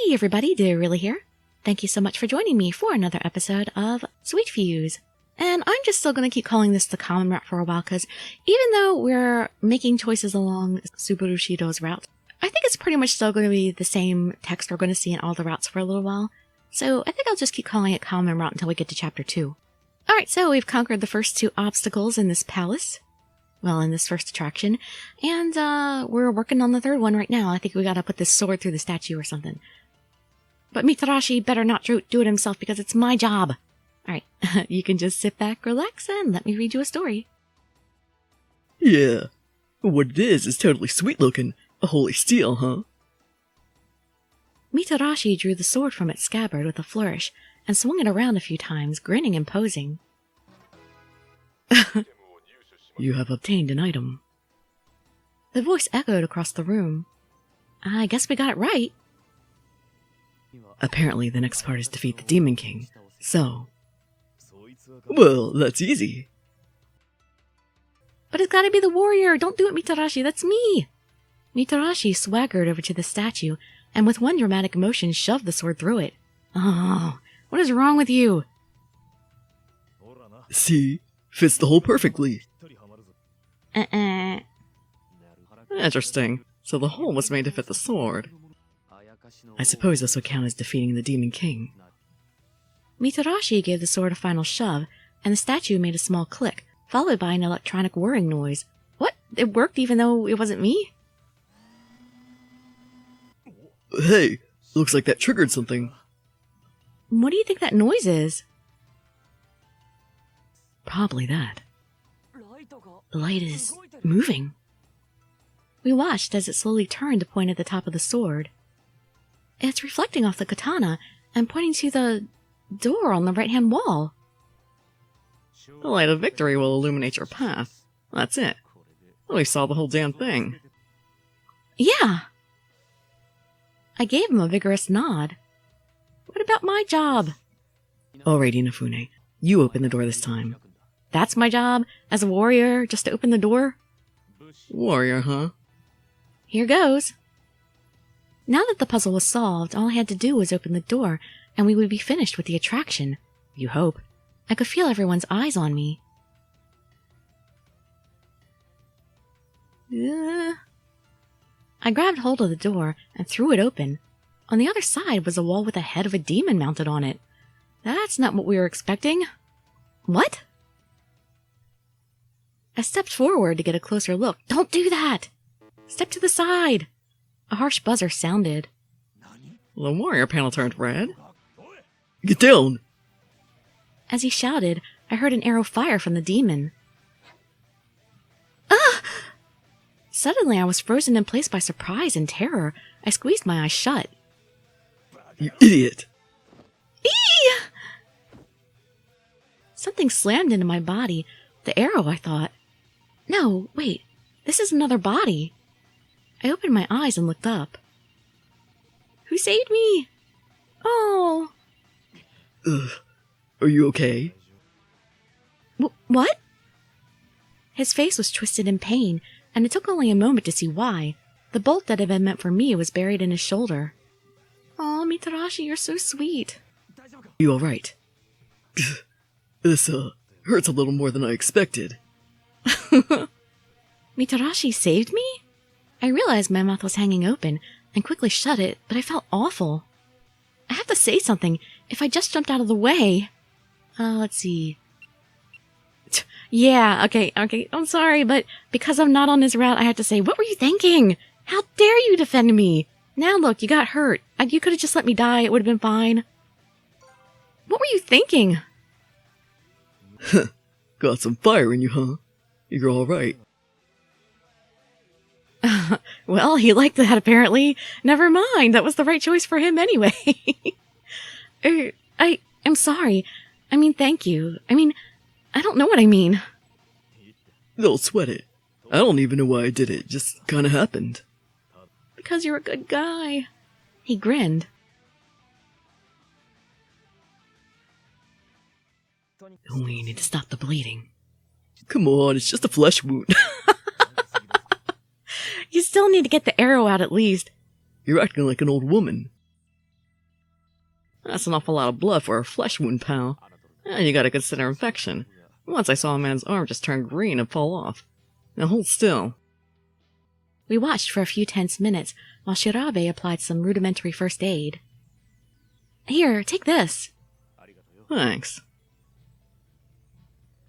Hey everybody, Dirili here. Thank you so much for joining me for another episode of Sweet Fuse. And I'm just still going to keep calling this the common route for a while because even though we're making choices along Subaru Shido's route, I think it's pretty much still going to be the same text we're going to see in all the routes for a little while. So I think I'll just keep calling it common route until we get to chapter 2. Alright, so we've conquered the first 2 obstacles in this palace. Well, in this first attraction. And we're working on the 3rd one right now. I think we gotta put this sword through the statue or something. But Mitarashi better not do it himself because it's my job. Alright, you can just sit back, relax, and let me read you a story. Yeah, what it is totally sweet looking. A holy steal, huh? Mitarashi drew the sword from its scabbard with a flourish and swung it around a few times, grinning and posing. You have obtained an item. The voice echoed across the room. I guess we got it right. Apparently the next part is defeat the Demon King, so... Well, that's easy. But it's gotta be the warrior! Don't do it, Mitarashi, that's me! Mitarashi swaggered over to the statue, and with one dramatic motion shoved the sword through it. Oh, what is wrong with you? See? Fits the hole perfectly. Interesting. So the hole was made to fit the sword. I suppose this would count as defeating the Demon King. Mitarashi gave the sword a final shove, and the statue made a small click, followed by an electronic whirring noise. What? It worked even though it wasn't me? Hey, looks like that triggered something. What do you think that noise is? Probably that. The light is moving. We watched as it slowly turned to point at the top of the sword. It's reflecting off the katana and pointing to the door on the right-hand wall. The light of victory will illuminate your path. That's it. We saw the whole damn thing. Yeah. I gave him a vigorous nod. What about my job? Alrighty, Inafune. You open the door this time. That's my job, as a warrior, just to open the door? Warrior, huh? Here goes. Now that the puzzle was solved, all I had to do was open the door, and we would be finished with the attraction. You hope. I could feel everyone's eyes on me. I grabbed hold of the door and threw it open. On the other side was a wall with the head of a demon mounted on it. That's not what we were expecting. What? I stepped forward to get a closer look. Don't do that! Step to the side! A harsh buzzer sounded. The warrior panel turned red. Get down! As he shouted, I heard an arrow fire from the demon. Ah! Suddenly, I was frozen in place by surprise and terror. I squeezed my eyes shut. You idiot! Eee! Something slammed into my body. The arrow, I thought. No, wait. This is another body. I opened my eyes and looked up. Who saved me? Oh. Ugh. Are you okay? What? His face was twisted in pain, and it took only a moment to see why. The bolt that had been meant for me was buried in his shoulder. Oh, Mitarashi, you're so sweet. You alright? This, hurts a little more than I expected. Mitarashi saved me? I realized my mouth was hanging open and quickly shut it, but I felt awful. I have to say something. If I just jumped out of the way... let's see. Yeah, okay, I'm sorry, but because I'm not on this route, I have to say, what were you thinking? How dare you defend me? Now look, you got hurt. You could have just let me die, it would have been fine. What were you thinking? Got some fire in you, huh? You're alright. Well, he liked that apparently. Never mind, that was the right choice for him anyway. I'm sorry. I mean, thank you. I mean, I don't know what I mean. Don't sweat it. I don't even know why I did it, just kinda happened. Because you're a good guy. He grinned. Only need to stop the bleeding. Come on, it's just a flesh wound. You still need to get the arrow out at least. You're acting like an old woman. That's an awful lot of blood for a flesh wound, pal. And you gotta consider infection. Once I saw a man's arm just turn green and fall off. Now hold still. We watched for a few tense minutes while Shirabe applied some rudimentary first aid. Here, take this. Thanks.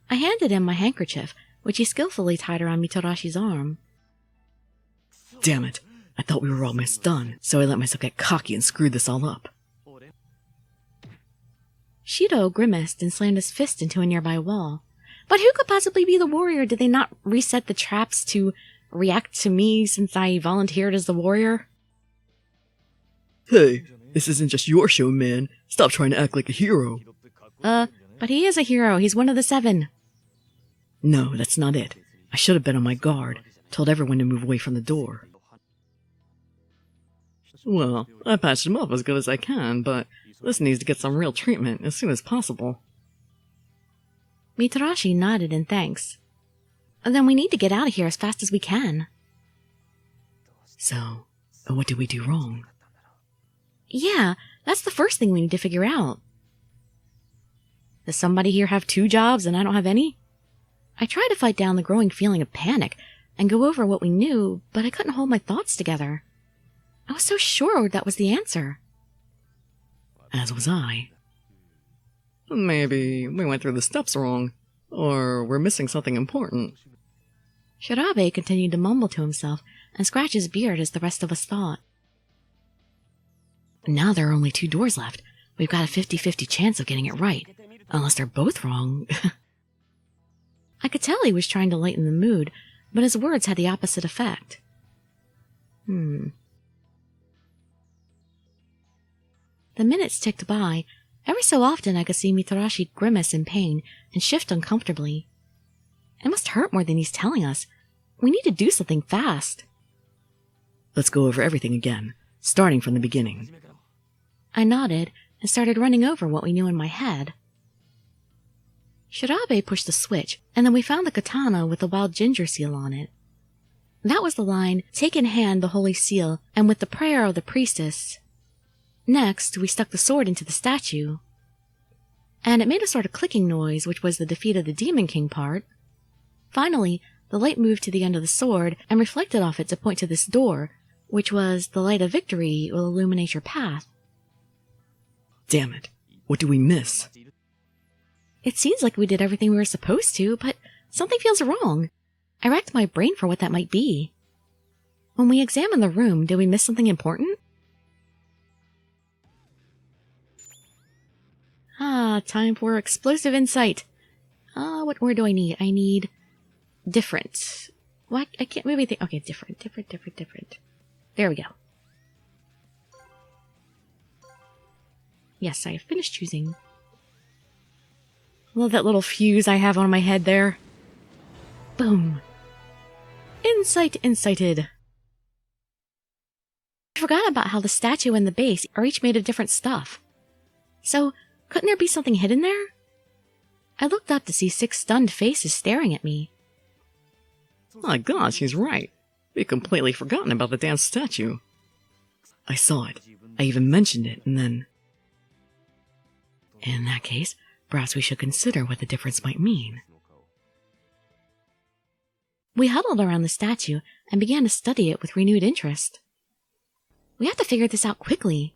I handed him my handkerchief, which he skillfully tied around Mitorashi's arm. Damn it. I thought we were almost done, so I let myself get cocky and screwed this all up. Shido grimaced and slammed his fist into a nearby wall. But who could possibly be the warrior? Did they not reset the traps to react to me since I volunteered as the warrior? Hey, this isn't just your show, man. Stop trying to act like a hero. But he is a hero. He's one of the 7. No, that's not it. I should have been on my guard. Told everyone to move away from the door. Well, I patched him up as good as I can, but this needs to get some real treatment as soon as possible. Mitarashi nodded in thanks. Then we need to get out of here as fast as we can. So, what did we do wrong? Yeah, that's the first thing we need to figure out. Does somebody here have 2 jobs and I don't have any? I tried to fight down the growing feeling of panic and go over what we knew, but I couldn't hold my thoughts together. I was so sure that was the answer. As was I. Maybe we went through the steps wrong, or we're missing something important. Shirabe continued to mumble to himself and scratch his beard as the rest of us thought. Now there are only 2 doors left. We've got a 50-50 chance of getting it right, unless they're both wrong. I could tell he was trying to lighten the mood, but his words had the opposite effect. The minutes ticked by. Every so often I could see Mitarashi grimace in pain and shift uncomfortably. It must hurt more than he's telling us. We need to do something fast. Let's go over everything again, starting from the beginning. I nodded and started running over what we knew in my head. Shirabe pushed the switch, and then we found the katana with the wild ginger seal on it. That was the line, "Take in hand the holy seal, and with the prayer of the priestess." Next, we stuck the sword into the statue, and it made a sort of clicking noise, which was the defeat of the Demon King part. Finally, the light moved to the end of the sword and reflected off it to point to this door, which was the light of victory will illuminate your path. Damn it. What do we miss? It seems like we did everything we were supposed to, but something feels wrong. I racked my brain for what that might be. When we examined the room, did we miss something important? Time for explosive insight. What word do I need? I need different. What? I can't maybe think. Okay, different. There we go. Yes, I have finished choosing. Love that little fuse I have on my head there. Boom. Incited. I forgot about how the statue and the base are each made of different stuff. So, couldn't there be something hidden there? I looked up to see 6 stunned faces staring at me. My gosh, he's right. We'd completely forgotten about the damn statue. I saw it. I even mentioned it, and then... In that case, perhaps we should consider what the difference might mean. We huddled around the statue and began to study it with renewed interest. We have to figure this out quickly.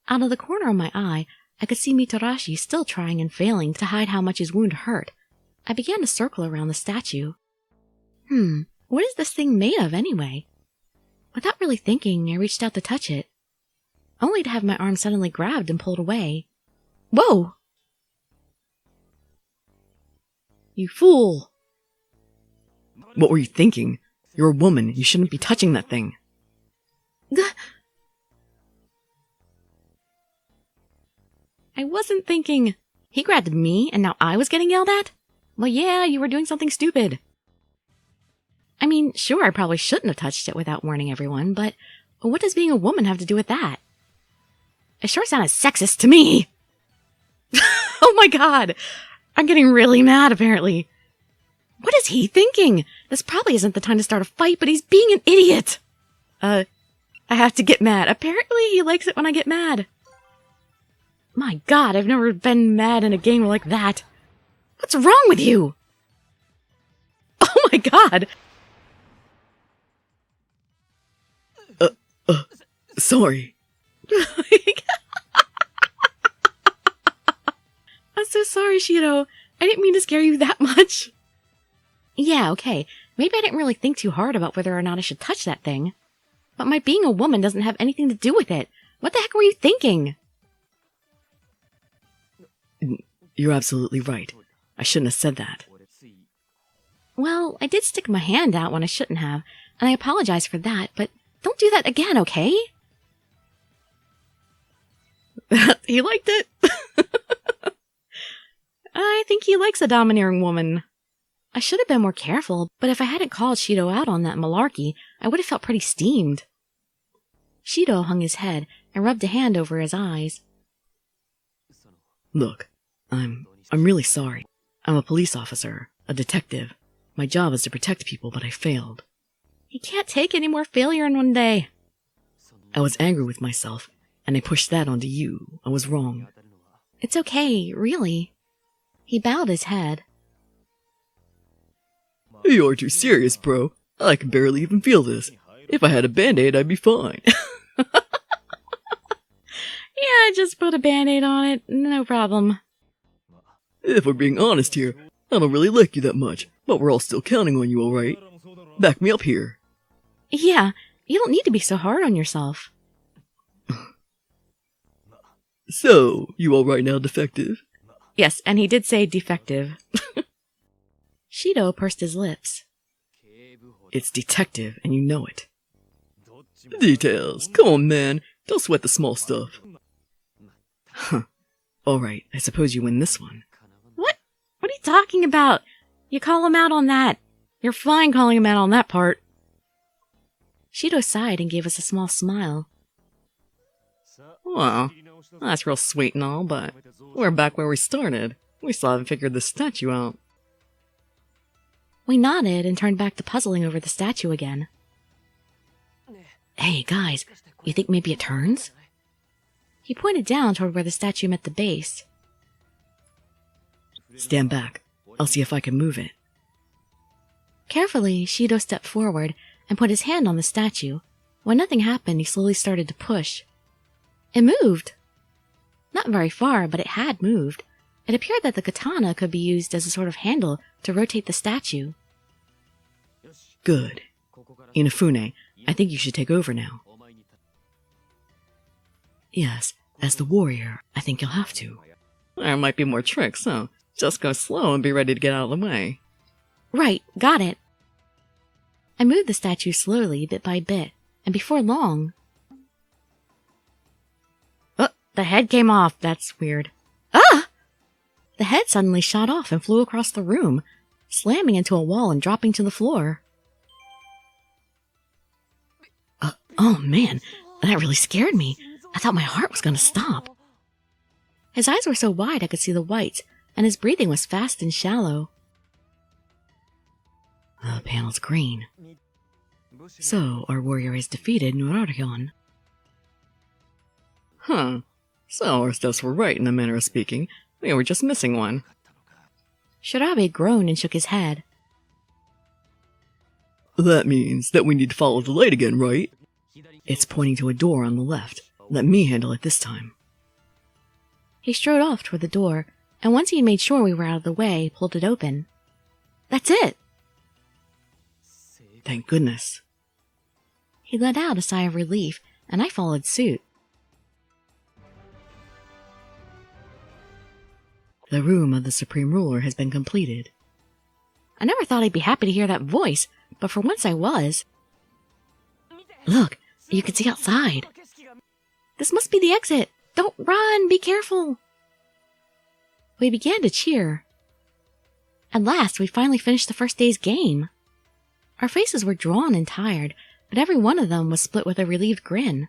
Out of the corner of my eye, I could see Mitarashi still trying and failing to hide how much his wound hurt. I began to circle around the statue. What is this thing made of anyway? Without really thinking, I reached out to touch it, only to have my arm suddenly grabbed and pulled away. Whoa! You fool! What were you thinking? You're a woman. You shouldn't be touching that thing. I wasn't thinking. He grabbed me, and now I was getting yelled at? Well, yeah, you were doing something stupid. I mean, sure, I probably shouldn't have touched it without warning everyone, but what does being a woman have to do with that? It sure sounded sexist to me. Oh my god! I'm getting really mad, apparently. What is he thinking? This probably isn't the time to start a fight, but he's being an idiot! I have to get mad. Apparently he likes it when I get mad. My god, I've never been mad in a game like that. What's wrong with you? Oh my god! Sorry. I'm so sorry, Shido. I didn't mean to scare you that much. Yeah, okay. Maybe I didn't really think too hard about whether or not I should touch that thing. But my being a woman doesn't have anything to do with it. What the heck were you thinking? You're absolutely right. I shouldn't have said that. Well, I did stick my hand out when I shouldn't have, and I apologize for that, but don't do that again, okay? He liked it. I think he likes a domineering woman. I should have been more careful, but if I hadn't called Shido out on that malarkey, I would have felt pretty steamed. Shido hung his head and rubbed a hand over his eyes. Look, I'm really sorry. I'm a police officer, a detective. My job is to protect people, but I failed. He can't take any more failure in one day. I was angry with myself, and I pushed that onto you. I was wrong. It's okay, really. He bowed his head. You're too serious, bro. I can barely even feel this. If I had a Band-Aid, I'd be fine. Yeah, just put a Band-Aid on it. No problem. If we're being honest here, I don't really like you that much, but we're all still counting on you, alright? Back me up here. Yeah, you don't need to be so hard on yourself. So, you alright now, defective? Yes, and he did say defective. Shido pursed his lips. It's detective, and you know it. Details. Come on, man. Don't sweat the small stuff. Huh. Alright, I suppose you win this one. What? What are you talking about? You call him out on that. You're fine calling him out on that part. Shido sighed and gave us a small smile. Well, that's real sweet and all, but we're back where we started. We still haven't figured this statue out. We nodded and turned back to puzzling over the statue again. Hey, guys, you think maybe it turns? He pointed down toward where the statue met the base. Stand back. I'll see if I can move it. Carefully, Shido stepped forward and put his hand on the statue. When nothing happened, he slowly started to push. It moved! Not very far, but it had moved. It appeared that the katana could be used as a sort of handle to rotate the statue. Good. Inafune, I think you should take over now. Yes, as the warrior, I think you'll have to. There might be more tricks, so just go slow and be ready to get out of the way. Right, got it. I moved the statue slowly, bit by bit, and before long... Oh, the head came off. That's weird. Ah! The head suddenly shot off and flew across the room, slamming into a wall and dropping to the floor. Oh man, that really scared me. I thought my heart was going to stop. His eyes were so wide I could see the whites, and his breathing was fast and shallow. The panel's green. So, our warrior has defeated Narration. Huh. So our steps were right in a manner of speaking. We were just missing one. Shirabe groaned and shook his head. That means that we need to follow the light again, right? It's pointing to a door on the left. Let me handle it this time. He strode off toward the door, and once he had made sure we were out of the way, pulled it open. That's it! Thank goodness. He let out a sigh of relief, and I followed suit. The room of the Supreme Ruler has been completed. I never thought I'd be happy to hear that voice, but for once I was. Look, you can see outside. This must be the exit. Don't run, be careful. We began to cheer. At last, we finally finished the first day's game. Our faces were drawn and tired, but every one of them was split with a relieved grin.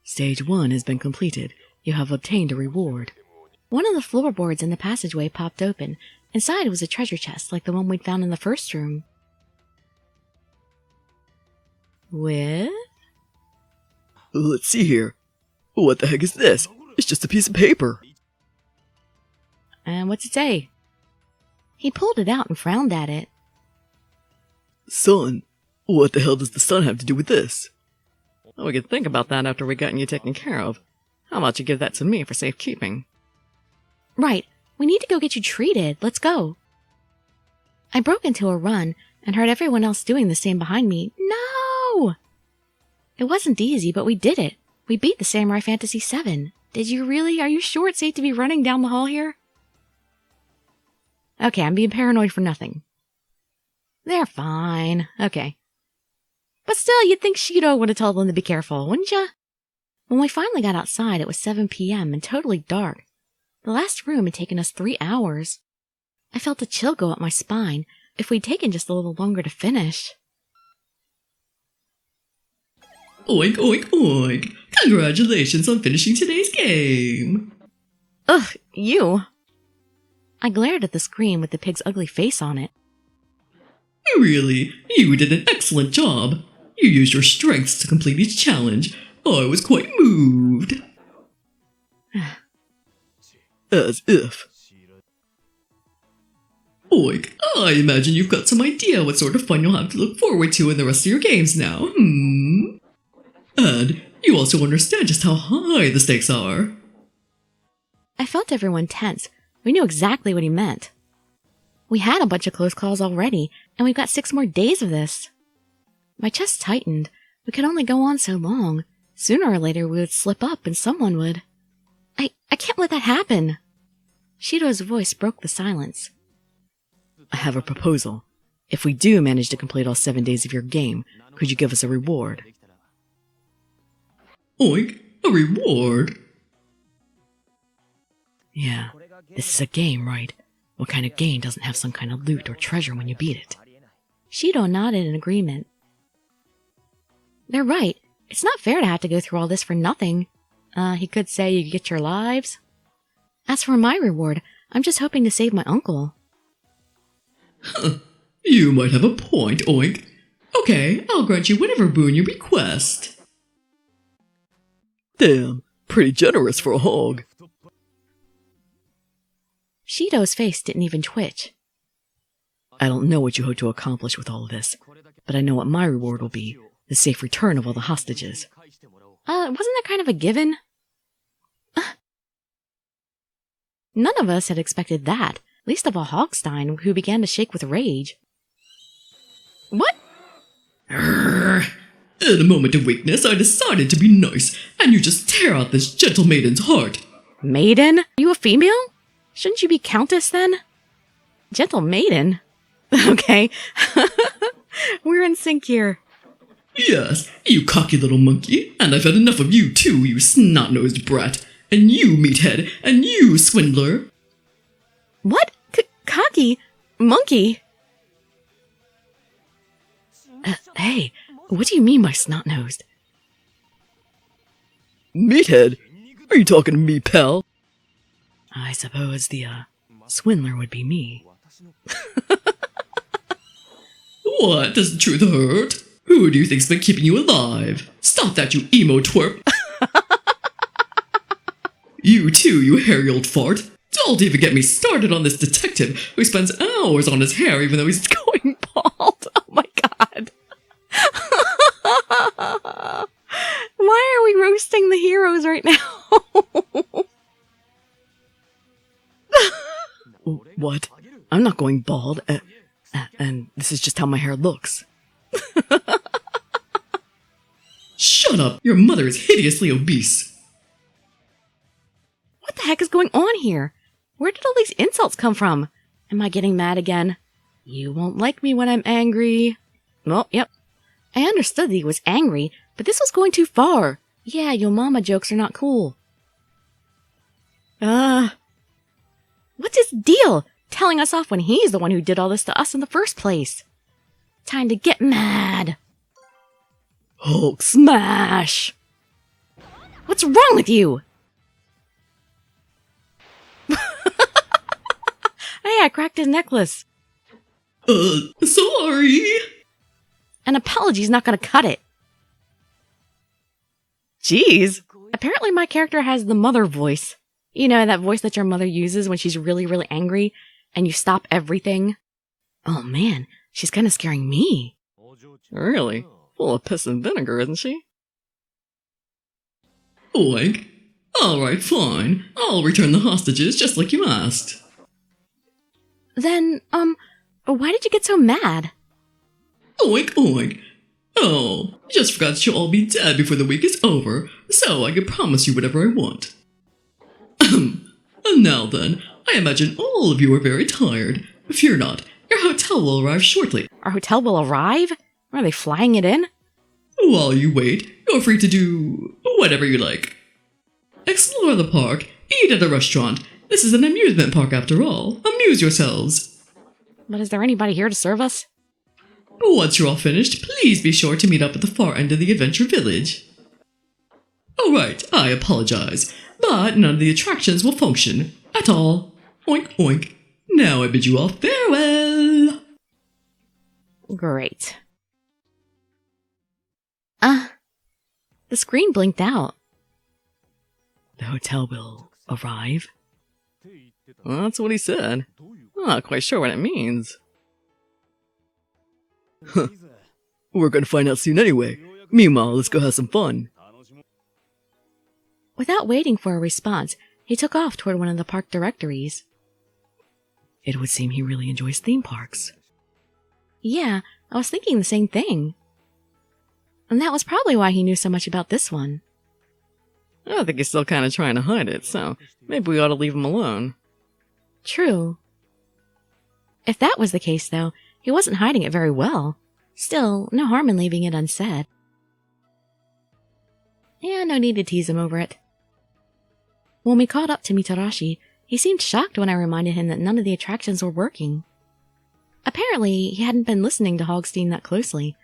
Stage 1 has been completed. You have obtained a reward. One of the floorboards in the passageway popped open. Inside was a treasure chest like the one we'd found in the first room. With? Let's see here. What the heck is this? It's just a piece of paper. And what's it say? He pulled it out and frowned at it. Son, what the hell does the sun have to do with this? Well, we could think about that after we gotten you taken care of. How about you give that to me for safekeeping? Right. We need to go get you treated. Let's go. I broke into a run and heard everyone else doing the same behind me. No! It wasn't easy, but we did it. We beat the Samurai Fantasy 7. Did you really? Are you sure it's safe to be running down the hall here? Okay, I'm being paranoid for nothing. They're fine. Okay. But still, you'd think Shido would have told them to be careful, wouldn't ya? When we finally got outside, it was 7 p.m. and totally dark. The last room had taken us 3 hours. I felt a chill go up my spine. If we'd taken just a little longer to finish. Oink, oink, oink. Congratulations on finishing today's game. Ugh, you. I glared at the screen with the pig's ugly face on it. Really, you did an excellent job. You used your strengths to complete each challenge. I was quite moved. As if. Oink, I imagine you've got some idea what sort of fun you'll have to look forward to in the rest of your games now, And you also understand just how high the stakes are. I felt everyone tense. We knew exactly what he meant. We had a bunch of close calls already, and we've got 6 more days of this. My chest tightened. We could only go on so long. Sooner or later we would slip up and someone would. I can't let that happen. Shido's voice broke the silence. I have a proposal. If we do manage to complete all 7 days of your game, could you give us a reward? Oink, a reward? Yeah, this is a game, right? What kind of game doesn't have some kind of loot or treasure when you beat it? Shido nodded in agreement. They're right. It's not fair to have to go through all this for nothing. He could say you get your lives. As for my reward, I'm just hoping to save my uncle. You might have a point, Oink. Okay, I'll grant you whatever boon you request. Damn, pretty generous for a hog. Shido's face didn't even twitch. I don't know what you hope to accomplish with all of this, but I know what my reward will be. The safe return of all the hostages. Wasn't that kind of a given? None of us had expected that, least of all Hogstein, who began to shake with rage. What? In a moment of weakness, I decided to be nice, and you just tear out this gentle maiden's heart. Maiden? Are you a female? Shouldn't you be countess then? Gentle maiden? Okay. We're in sync here. Yes, you cocky little monkey, and I've had enough of you too, you snot-nosed brat. And you, meathead, and you, swindler. What? Cocky? Monkey? Hey, what do you mean by snot-nosed? Meathead? Are you talking to me, pal? I suppose the, swindler would be me. What? Does the truth hurt? Who do you think's been keeping you alive? Stop that, you emo twerp! You too, you hairy old fart! Don't even get me started on this detective who spends hours on his hair even though he's going bald! Oh my god! Why are we roasting the heroes right now? What? I'm not going bald, and this is just how my hair looks. Shut up! Your mother is hideously obese! What the heck is going on here? Where did all these insults come from? Am I getting mad again? You won't like me when I'm angry. Well, yep. I understood that he was angry, but this was going too far. Yeah, your mama jokes are not cool. What's his deal? Telling us off when he's the one who did all this to us in the first place. Time to get mad. Hulk Smash! What's wrong with you? Hey, I cracked his necklace. Sorry. An apology's not gonna cut it. Jeez, I Apparently my character has the mother voice. You know, that voice that your mother uses when she's really, really angry and you stop everything. Oh man, she's kind of scaring me. Really? Full of piss and vinegar, isn't she? Oink. Alright, fine. I'll return the hostages just like you asked. Then, why did you get so mad? Oink, oink. Oh, just forgot that you'll all be dead before the week is over, so I can promise you whatever I want. And now then, I imagine all of you are very tired. Fear not, your hotel will arrive shortly. Our hotel will arrive? Are they flying it in? While you wait, you're free to do whatever you like. Explore the park, eat at a restaurant. This is an amusement park after all. Amuse yourselves. But is there anybody here to serve us? Once you're all finished, please be sure to meet up at the far end of the adventure village. Alright, I apologize, but none of the attractions will function at all. Oink oink. Now I bid you all farewell. Great. The screen blinked out. The hotel will arrive? Well, that's what he said. I'm not quite sure what it means. Huh. We're gonna find out soon anyway. Meanwhile, let's go have some fun. Without waiting for a response, he took off toward one of the park directories. It would seem he really enjoys theme parks. Yeah, I was thinking the same thing. And that was probably why he knew so much about this one. I think he's still kind of trying to hide it, so maybe we ought to leave him alone. True. If that was the case, though, he wasn't hiding it very well. Still, no harm in leaving it unsaid. Yeah, no need to tease him over it. When we caught up to Mitarashi, he seemed shocked when I reminded him that none of the attractions were working. Apparently, he hadn't been listening to Hogstein that closely.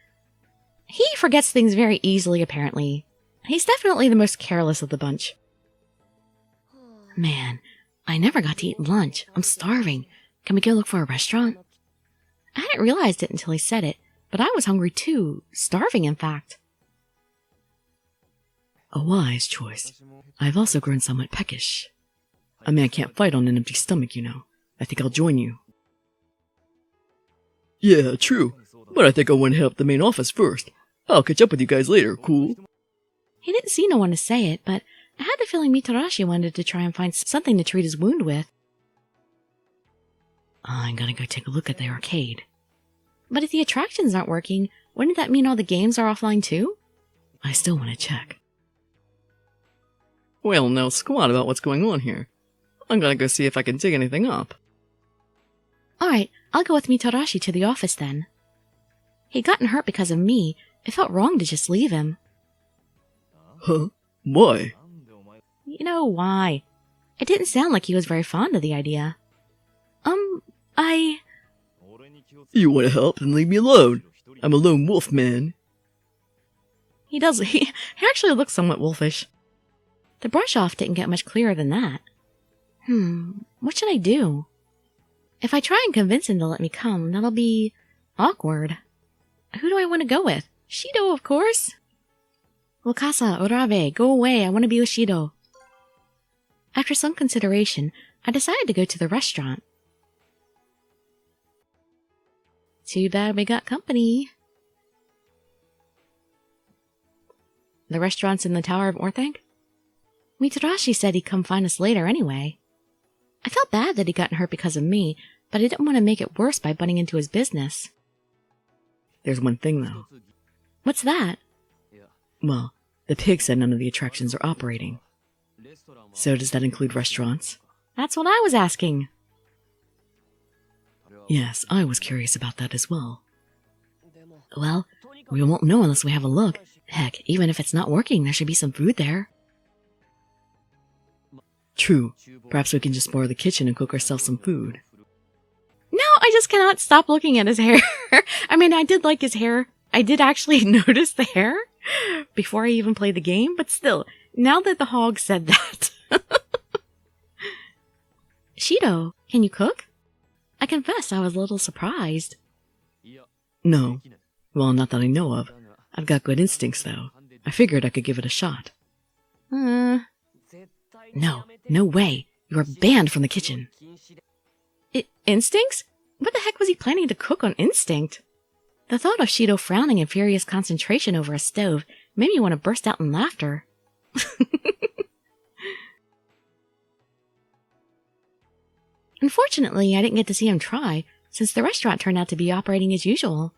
He forgets things very easily, apparently. He's definitely the most careless of the bunch. Man, I never got to eat lunch. I'm starving. Can we go look for a restaurant? I hadn't realized it until he said it, but I was hungry too. Starving, in fact. A wise choice. I've also grown somewhat peckish. A man can't fight on an empty stomach, you know. I think I'll join you. Yeah, true. But I think I want to help the main office first. I'll catch up with you guys later, cool? He didn't see no one to say it, but I had the feeling Mitarashi wanted to try and find something to treat his wound with. I'm gonna go take a look at the arcade. But if the attractions aren't working, wouldn't that mean all the games are offline too? I still want to check. Well, no squat about what's going on here. I'm gonna go see if I can dig anything up. Alright, I'll go with Mitarashi to the office then. He'd gotten hurt because of me. It felt wrong to just leave him. Huh? Why? You know why. It didn't sound like he was very fond of the idea. You want to help? Then leave me alone. I'm a lone wolf, man. He actually looks somewhat wolfish. The brush-off didn't get much clearer than that. What should I do? If I try and convince him to let me come, that'll be awkward. Who do I want to go with? Shido, of course. Wakasa, Orabe, go away. I want to be with Shido. After some consideration, I decided to go to the restaurant. Too bad we got company. The restaurant's in the Tower of Orthanc? Mitarashi said he'd come find us later anyway. I felt bad that he'd gotten hurt because of me, but I didn't want to make it worse by butting into his business. There's one thing, though. What's that? Well, the pig said none of the attractions are operating. So does that include restaurants? That's what I was asking. Yes, I was curious about that as well. Well, we won't know unless we have a look. Heck, even if it's not working, there should be some food there. True. Perhaps we can just borrow the kitchen and cook ourselves some food. No, I just cannot stop looking at his hair. I mean, I did like his hair. I did actually notice the hair before I even played the game, but still, now that the hog said that. Shido, can you cook? I confess I was a little surprised. No. Well, not that I know of. I've got good instincts, though. I figured I could give it a shot. No, no way. You are banned from the kitchen. Instincts? What the heck was he planning to cook on instinct? The thought of Shido frowning in furious concentration over a stove made me want to burst out in laughter. Unfortunately, I didn't get to see him try, since the restaurant turned out to be operating as usual.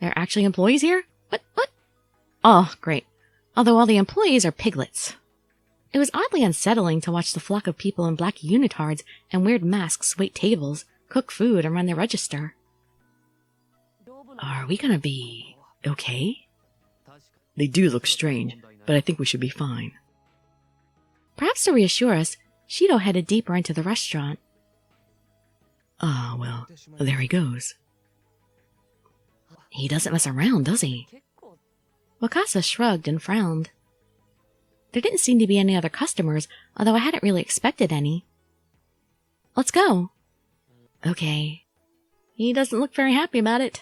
There are actually employees here? What? Oh, great. Although all the employees are piglets. It was oddly unsettling to watch the flock of people in black unitards and weird masks wait tables, cook food, and run the register. Are we gonna be okay? They do look strange, but I think we should be fine. Perhaps to reassure us, Shido headed deeper into the restaurant. Ah, well, there he goes. He doesn't mess around, does he? Wakasa shrugged and frowned. There didn't seem to be any other customers, although I hadn't really expected any. Let's go. Okay. He doesn't look very happy about it.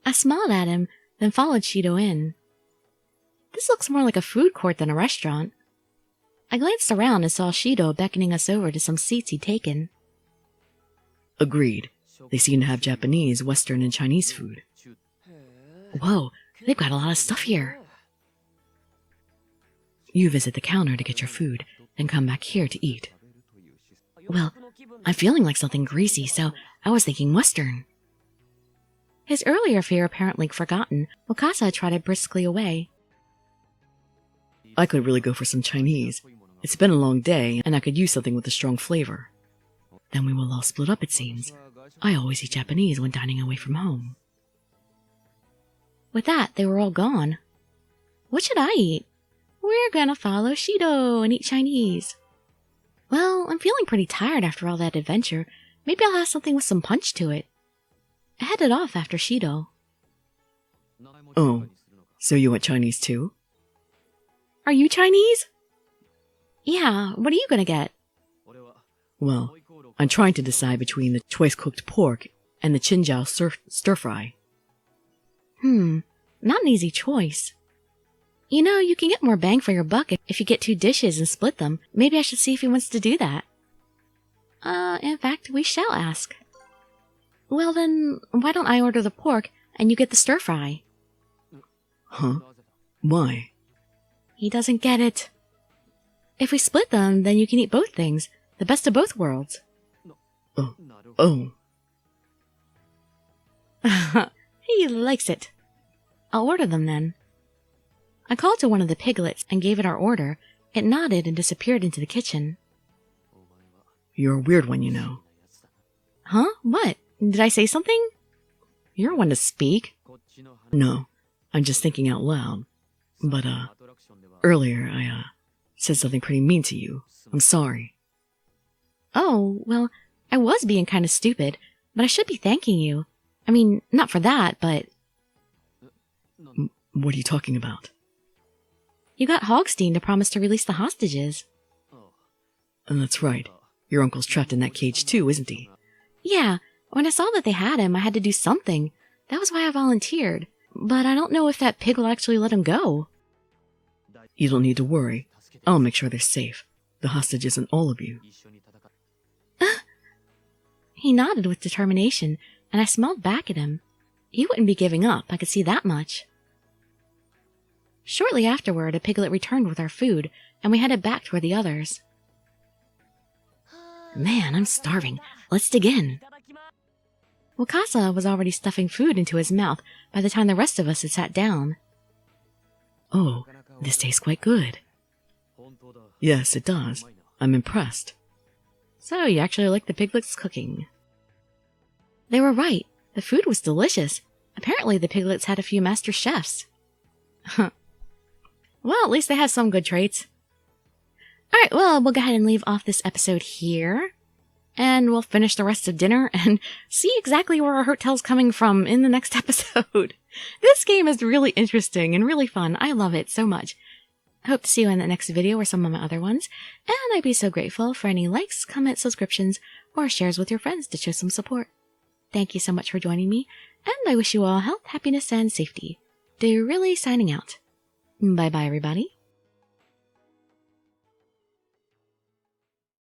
I smiled at him, then followed Shido in. This looks more like a food court than a restaurant. I glanced around and saw Shido beckoning us over to some seats he'd taken. Agreed. They seem to have Japanese, Western, and Chinese food. Whoa, they've got a lot of stuff here. You visit the counter to get your food, then come back here to eat. Well, I'm feeling like something greasy, so I was thinking Western. His earlier fear apparently forgotten, Wakasa trotted briskly away. I could really go for some Chinese. It's been a long day, and I could use something with a strong flavor. Then we will all split up, it seems. I always eat Japanese when dining away from home. With that, they were all gone. What should I eat? We're gonna follow Shido and eat Chinese. Well, I'm feeling pretty tired after all that adventure. Maybe I'll have something with some punch to it. I headed off after Shido. Oh, so you want Chinese too? Are you Chinese? Yeah, what are you gonna get? Well, I'm trying to decide between the choice-cooked pork and the chinjao stir-fry. Not an easy choice. You know, you can get more bang for your buck if you get 2 dishes and split them. Maybe I should see if he wants to do that. In fact, we shall ask. Well then, why don't I order the pork and you get the stir-fry? Huh? Why? He doesn't get it. If we split them, then you can eat both things. The best of both worlds. Oh. He likes it. I'll order them then. I called to one of the piglets and gave it our order. It nodded and disappeared into the kitchen. You're a weird one, you know. Huh? What? Did I say something? You're one to speak. No, I'm just thinking out loud. But, earlier I, said something pretty mean to you. I'm sorry. Oh, well, I was being kind of stupid, but I should be thanking you. I mean, not for that, but... What are you talking about? You got Hogstein to promise to release the hostages. And that's right. Your uncle's trapped in that cage too, isn't he? Yeah, when I saw that they had him, I had to do something. That was why I volunteered. But I don't know if that pig will actually let him go. You don't need to worry. I'll make sure they're safe. The hostages and all of you. He nodded with determination, and I smiled back at him. He wouldn't be giving up, I could see that much. Shortly afterward, a piglet returned with our food, and we headed back toward the others. Man, I'm starving. Let's dig in. Wakasa was already stuffing food into his mouth by the time the rest of us had sat down. Oh, this tastes quite good. Yes, it does. I'm impressed. So, you actually like the piglet's cooking? They were right. The food was delicious. Apparently the piglets had a few master chefs. Well, at least they have some good traits. Alright, well, we'll go ahead and leave off this episode here. And we'll finish the rest of dinner and see exactly where our hotel's coming from in the next episode. This game is really interesting and really fun. I love it so much. I hope to see you in the next video or some of my other ones. And I'd be so grateful for any likes, comments, subscriptions, or shares with your friends to show some support. Thank you so much for joining me, and I wish you all health, happiness, and safety. Dirili signing out. Bye-bye, everybody.